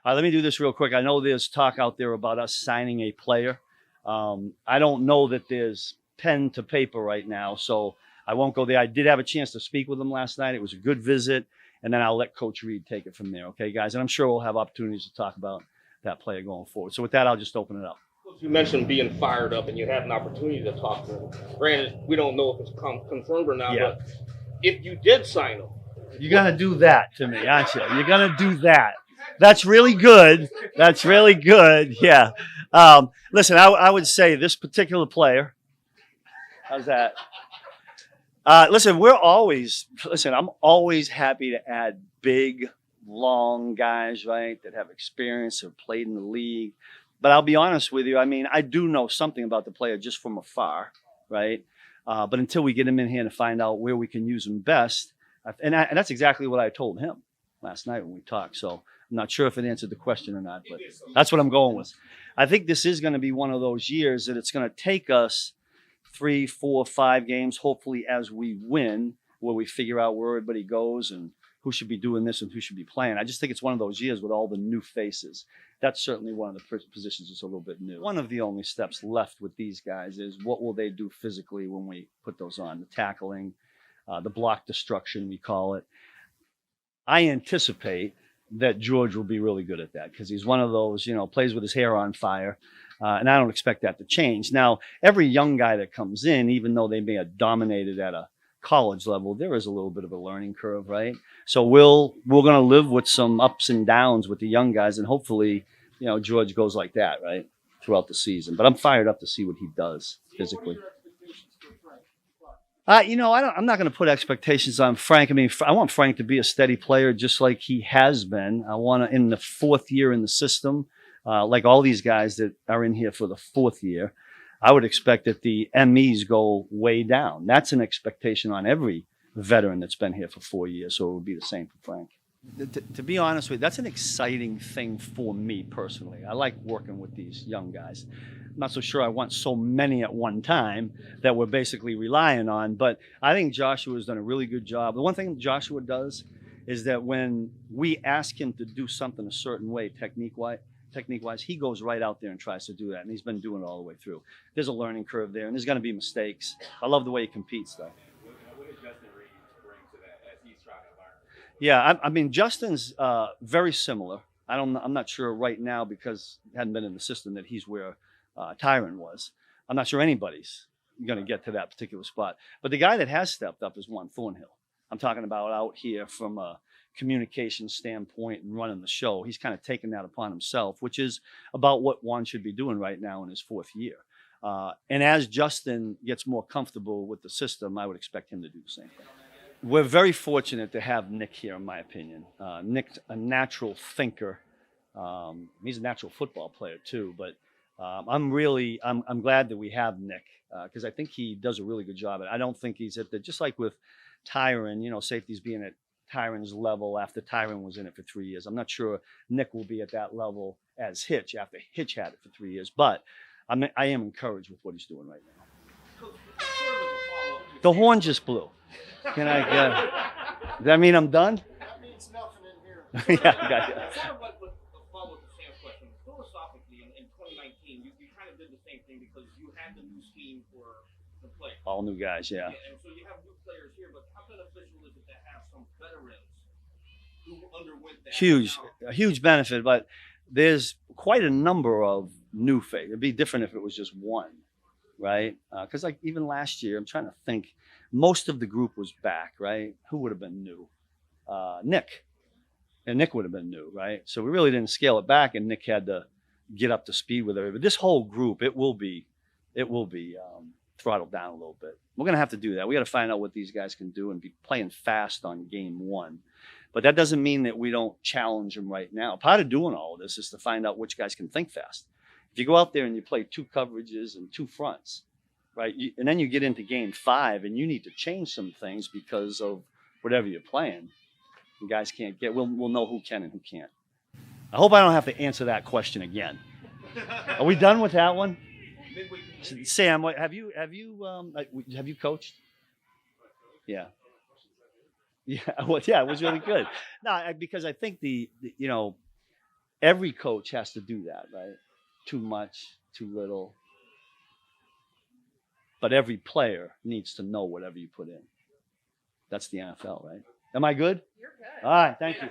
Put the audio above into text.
Let me do this real quick. I know there's talk out there about us signing a player. I don't know that there's pen to paper right now, so I won't go there. I did have a chance to speak with him last night. It was a good visit, and then I'll let Coach Reed take it from there. Okay, guys? And I'm sure we'll have opportunities to talk about that player going forward. So with that, I'll just open it up. You mentioned being fired up and you had an opportunity to talk to him. Granted, we don't know if it's confirmed or not, but if you did sign him. You're going to do that to me, aren't you? You're going to do that. That's really good. That's really good. Yeah. Listen, I would say this particular player. How's that? Listen, I'm always happy to add big, long guys, right, that have experience, have played in the league. But I'll be honest with you. I mean, I do know something about the player just from afar, right? But until we get him in here to find out where we can use him best, and that's exactly what I told him last night when we talked. So I'm not sure if it answered the question or not, but that's what I'm going with. I think this is going to be one of those years that it's going to take us 3, 4, 5 games, hopefully as we win, where we figure out where everybody goes and who should be doing this and who should be playing. I just think it's one of those years with all the new faces. That's certainly one of the positions that's a little bit new. One of the only steps left with these guys is what will they do physically when we put those on, the tackling, the block destruction, we call it. I anticipate that George will be really good at that because he's one of those, plays with his hair on fire. And I don't expect that to change. Now, every young guy that comes in, even though they may have dominated at a college level, there is a little bit of a learning curve, right? So we're going to live with some ups and downs with the young guys, and hopefully, George goes like that, right, throughout the season. But I'm fired up to see what he does physically. I'm not going to put expectations on Frank. I mean, I want Frank to be a steady player just like he has been. I want to, in the 4th year in the system, like all these guys that are in here for the 4th year, I would expect that the MEs go way down. That's an expectation on every veteran that's been here for 4 years, so it would be the same for Frank. To be honest with you, that's an exciting thing for me personally. I like working with these young guys. I'm not so sure I want so many at one time that we're basically relying on, but I think Joshua's done a really good job. The one thing Joshua does is that when we ask him to do something a certain way, technique-wise, he goes right out there and tries to do that, and he's been doing it all the way through. There's a learning curve there, and there's going to be mistakes. I love the way he competes, though. What does Justin Reed bring to that as he's trying to learn? Yeah, I mean, Justin's very similar. I'm not sure right now because he hadn't been in the system that he's where Tyron was. I'm not sure anybody's going to get to that particular spot. But the guy that has stepped up is Juan Thornhill. I'm talking about out here from a communication standpoint and running the show. He's kind of taken that upon himself, which is about what Juan should be doing right now in his 4th year. And as Justin gets more comfortable with the system, I would expect him to do the same thing. We're very fortunate to have Nick here, in my opinion. Nick's a natural thinker. He's a natural football player too, but I'm glad that we have Nick because I think he does a really good job. I don't think he's at just like with Tyron, safeties being at Tyron's level after Tyron was in it for 3 years. I'm not sure Nick will be at that level as Hitch after Hitch had it for 3 years, but I am encouraged with what he's doing right now. The horn just blew. Can I does that mean I'm done? That means nothing in here. Yeah, gotcha. Sort of like a follow-up to Sam's question. Philosophically, in 2019, you kind of did the same thing because you had the new scheme for the play. All new guys, yeah. And so you have new players here, but how beneficial is it to have some veterans who underwent that? A huge benefit, but there's quite a number of new faces. It'd be different if it was just one, right? Because like even last year, I'm trying to think, most of the group was back, right? Who would have been new? Nick. And Nick would have been new, right? So we really didn't scale it back, and Nick had to get up to speed with everybody. But this whole group, it will be throttled down a little bit. We're going to have to do that. We got to find out what these guys can do and be playing fast on game 1. But that doesn't mean that we don't challenge them right now. Part of doing all of this is to find out which guys can think fast. If you go out there and you play 2 coverages and 2 fronts, right, and then you get into game 5 and you need to change some things because of whatever you're playing, and guys can't get, we'll know who can and who can't. I hope I don't have to answer that question again. Are we done with that one? Sam, have you coached? Yeah. Yeah, well, yeah, it was really good. No, because I think every coach has to do that, right? Too much, too little. But every player needs to know whatever you put in. That's the NFL, right? Am I good? You're good. All right, thank you.